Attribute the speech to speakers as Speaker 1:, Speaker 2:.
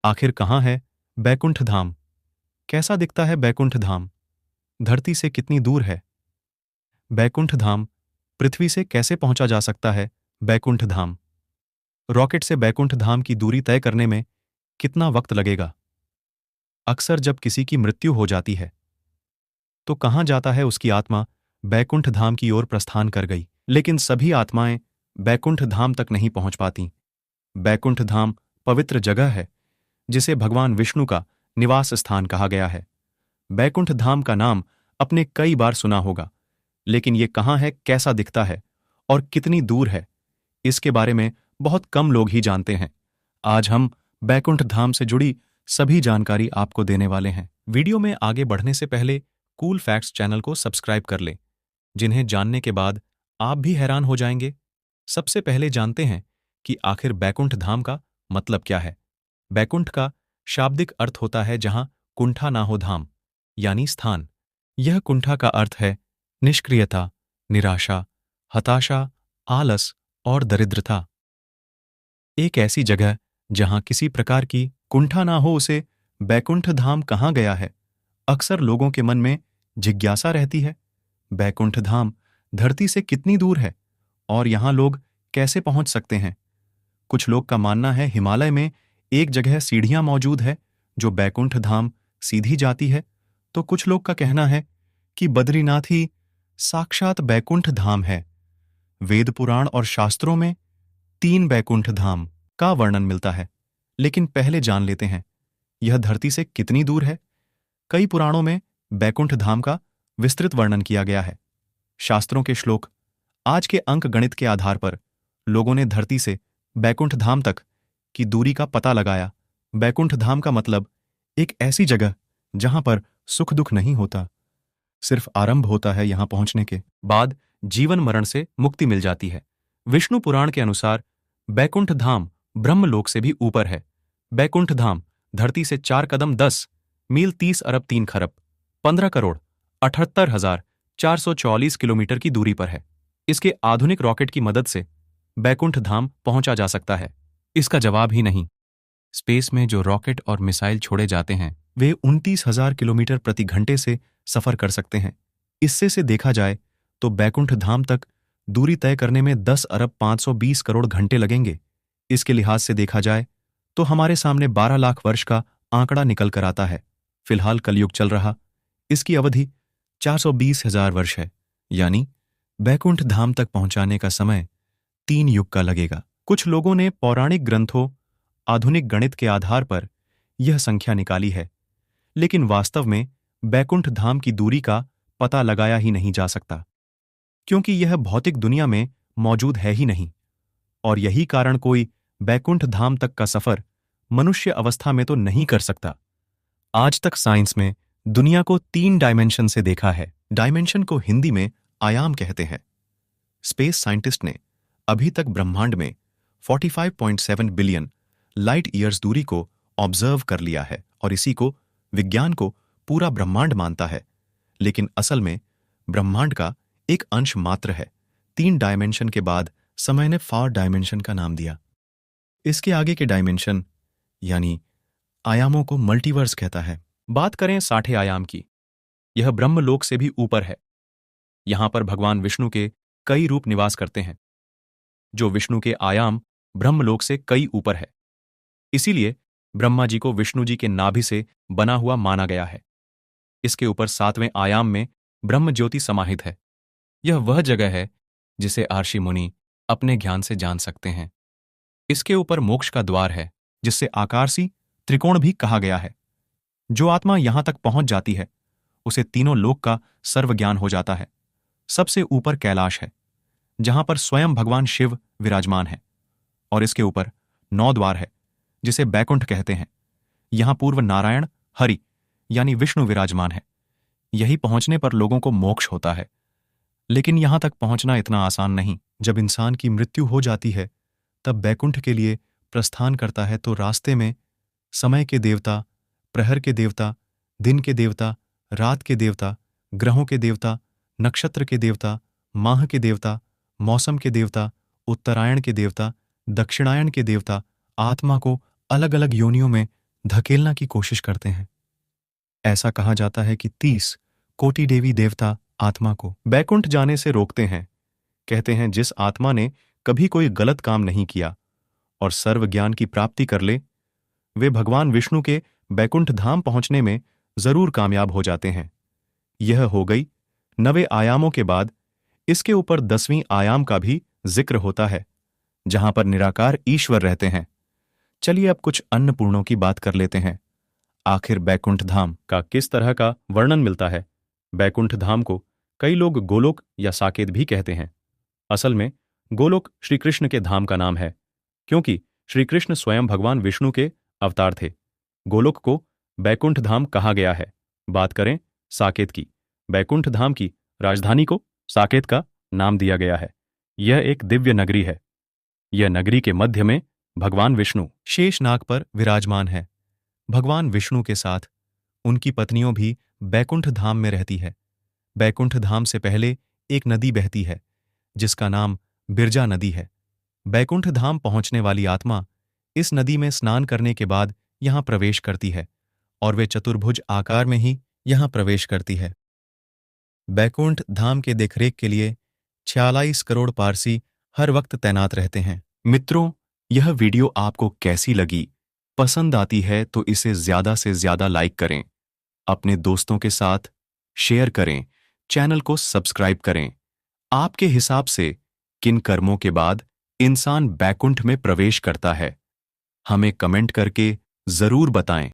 Speaker 1: आखिर कहाँ है बैकुंठ धाम? कैसा दिखता है बैकुंठ धाम? धरती से कितनी दूर है? बैकुंठ धाम पृथ्वी से कैसे पहुंचा जा सकता है? बैकुंठ धाम रॉकेट से बैकुंठ धाम की दूरी तय करने में कितना वक्त लगेगा? अक्सर जब किसी की मृत्यु हो जाती है तो कहाँ जाता है उसकी आत्मा? बैकुंठ धाम की ओर प्रस्थान कर गई। लेकिन सभी आत्माएं बैकुंठ धाम तक नहीं पहुंच पाती। बैकुंठ धाम पवित्र जगह है जिसे भगवान विष्णु का निवास स्थान कहा गया है। बैकुंठ धाम का नाम आपने कई बार सुना होगा, लेकिन ये कहाँ है, कैसा दिखता है और कितनी दूर है, इसके बारे में बहुत कम लोग ही जानते हैं। आज हम बैकुंठ धाम से जुड़ी सभी जानकारी आपको देने वाले हैं। वीडियो में आगे बढ़ने से पहले कूल फैक्ट्स चैनल को सब्सक्राइब कर लें, जिन्हें जानने के बाद आप भी हैरान हो जाएंगे। सबसे पहले जानते हैं कि आखिर बैकुंठ धाम का मतलब क्या है। बैकुंठ का शाब्दिक अर्थ होता है जहां कुंठा ना हो धाम, यानी स्थान। यह कुंठा का अर्थ है निष्क्रियता, निराशा, हताशा, आलस और दरिद्रता। एक ऐसी जगह जहां किसी प्रकार की कुंठा ना हो, उसे बैकुंठ धाम कहाँ गया है? अक्सर लोगों के मन में जिज्ञासा रहती है, बैकुंठ धाम धरती से कितनी दूर है और यहां लोग कैसे पहुंच सकते हैं? कुछ लोग का मानना है हिमालय में एक जगह सीढ़ियां मौजूद है जो बैकुंठ धाम सीधी जाती है, तो कुछ लोग का कहना है कि बद्रीनाथ ही साक्षात बैकुंठ धाम है। वेद पुराण और शास्त्रों में 3 बैकुंठ धाम का वर्णन मिलता है, लेकिन पहले जान लेते हैं यह धरती से कितनी दूर है। कई पुराणों में बैकुंठ धाम का विस्तृत वर्णन किया गया है। शास्त्रों के श्लोक, आज के अंक गणित के आधार पर लोगों ने धरती से बैकुंठ धाम तक की दूरी का पता लगाया। बैकुंठ धाम का मतलब एक ऐसी जगह जहां पर सुख दुख नहीं होता, सिर्फ आरंभ होता है। यहां पहुंचने के बाद जीवन मरण से मुक्ति मिल जाती है। विष्णु पुराण के अनुसार बैकुंठ धाम ब्रह्मलोक से भी ऊपर है। बैकुंठ धाम धरती से 4 कदम 10 मील 30 अरब 3 खरब 15 करोड़ 78,444 किलोमीटर की दूरी पर है। इसके आधुनिक रॉकेट की मदद से बैकुंठ धाम पहुंचा जा सकता है। इसका जवाब ही नहीं। स्पेस में जो रॉकेट और मिसाइल छोड़े जाते हैं वे 29,000 किलोमीटर प्रति घंटे से सफर कर सकते हैं। इससे से देखा जाए तो बैकुंठ धाम तक दूरी तय करने में 10 अरब 520 करोड़ घंटे लगेंगे। इसके लिहाज से देखा जाए तो हमारे सामने 12 लाख वर्ष का आंकड़ा निकल कर आता है। फिलहाल कलयुग चल रहा, इसकी अवधि 420,000 वर्ष है, यानी बैकुंठ धाम तक पहुंचाने का समय 3 युग का लगेगा। कुछ लोगों ने पौराणिक ग्रंथों, आधुनिक गणित के आधार पर यह संख्या निकाली है, लेकिन वास्तव में बैकुंठ धाम की दूरी का पता लगाया ही नहीं जा सकता, क्योंकि यह भौतिक दुनिया में मौजूद है ही नहीं। और यही कारण कोई बैकुंठ धाम तक का सफर मनुष्य अवस्था में तो नहीं कर सकता। आज तक साइंस में दुनिया को 3 डायमेंशन से देखा है। डायमेंशन को हिंदी में आयाम कहते हैं। स्पेस साइंटिस्ट ने अभी तक ब्रह्मांड में 45.7 बिलियन लाइट ईयर्स दूरी को ऑब्जर्व कर लिया है और इसी को विज्ञान को पूरा ब्रह्मांड मानता है। लेकिन असल में ब्रह्मांड का एक अंश मात्र है। 3 डायमेंशन के बाद समय ने 4 डायमेंशन का नाम दिया। इसके आगे के डायमेंशन यानी आयामों को मल्टीवर्स कहता है। बात करें 60 आयाम की, यह ब्रह्मलोक से भी ऊपर है। यहां पर भगवान विष्णु के कई रूप निवास करते हैं, जो विष्णु के आयाम ब्रह्मलोक से कई ऊपर है। इसीलिए ब्रह्मा जी को विष्णु जी के नाभि से बना हुआ माना गया है। इसके ऊपर 7वें आयाम में ब्रह्म ज्योति समाहित है। यह वह जगह है जिसे आर्षि मुनि अपने ज्ञान से जान सकते हैं। इसके ऊपर मोक्ष का द्वार है, जिससे आकारसी त्रिकोण भी कहा गया है। जो आत्मा यहां तक पहुंच जाती है उसे तीनों लोक का सर्वज्ञान हो जाता है। सबसे ऊपर कैलाश है, जहां पर स्वयं भगवान शिव विराजमान है, और इसके ऊपर 9 द्वार है, जिसे बैकुंठ कहते हैं। यहां पूर्व नारायण हरि यानी विष्णु विराजमान है। यही पहुंचने पर लोगों को मोक्ष होता है। लेकिन यहां तक पहुंचना इतना आसान नहीं। जब इंसान की मृत्यु हो जाती है तब बैकुंठ के लिए प्रस्थान करता है तो रास्ते में समय के देवता, प्रहर के देवता, दिन के देवता, रात के देवता, ग्रहों के देवता, नक्षत्र के देवता, माह के देवता, मौसम के देवता, उत्तरायण के देवता, दक्षिणायन के देवता आत्मा को अलग अलग योनियों में धकेलना की कोशिश करते हैं। ऐसा कहा जाता है कि 30 कोटि देवी देवता आत्मा को बैकुंठ जाने से रोकते हैं। कहते हैं जिस आत्मा ने कभी कोई गलत काम नहीं किया और सर्व ज्ञान की प्राप्ति कर ले, वे भगवान विष्णु के बैकुंठ धाम पहुंचने में जरूर कामयाब हो जाते हैं। यह हो गई 9 आयामों के बाद इसके ऊपर 10वीं आयाम का भी जिक्र होता है, जहां पर निराकार ईश्वर रहते हैं। चलिए अब कुछ अन्नपूर्णों की बात कर लेते हैं। आखिर बैकुंठ धाम का किस तरह का वर्णन मिलता है? बैकुंठ धाम को कई लोग गोलोक या साकेत भी कहते हैं। असल में गोलोक श्री कृष्ण के धाम का नाम है, क्योंकि श्री कृष्ण स्वयं भगवान विष्णु के अवतार थे। गोलोक को बैकुंठ धाम कहा गया है। बात करें साकेत की, बैकुंठ धाम की राजधानी को साकेत का नाम दिया गया है। यह एक दिव्य नगरी है। यह नगरी के मध्य में भगवान विष्णु शेषनाग पर विराजमान है। भगवान विष्णु के साथ उनकी पत्नियों भी बैकुंठ धाम में रहती है। बैकुंठ धाम से पहले एक नदी बहती है जिसका नाम बिरजा नदी है। बैकुंठ धाम पहुंचने वाली आत्मा इस नदी में स्नान करने के बाद यहां प्रवेश करती है और वे चतुर्भुज आकार में ही यहां प्रवेश करती है। बैकुंठ धाम के देखरेख के लिए 46 करोड़ पारसी हर वक्त तैनात रहते हैं। मित्रों, यह वीडियो आपको कैसी लगी? पसंद आती है तो इसे ज्यादा से ज्यादा लाइक करें, अपने दोस्तों के साथ शेयर करें, चैनल को सब्सक्राइब करें। आपके हिसाब से किन कर्मों के बाद इंसान बैकुंठ में प्रवेश करता है? हमें कमेंट करके जरूर बताएं।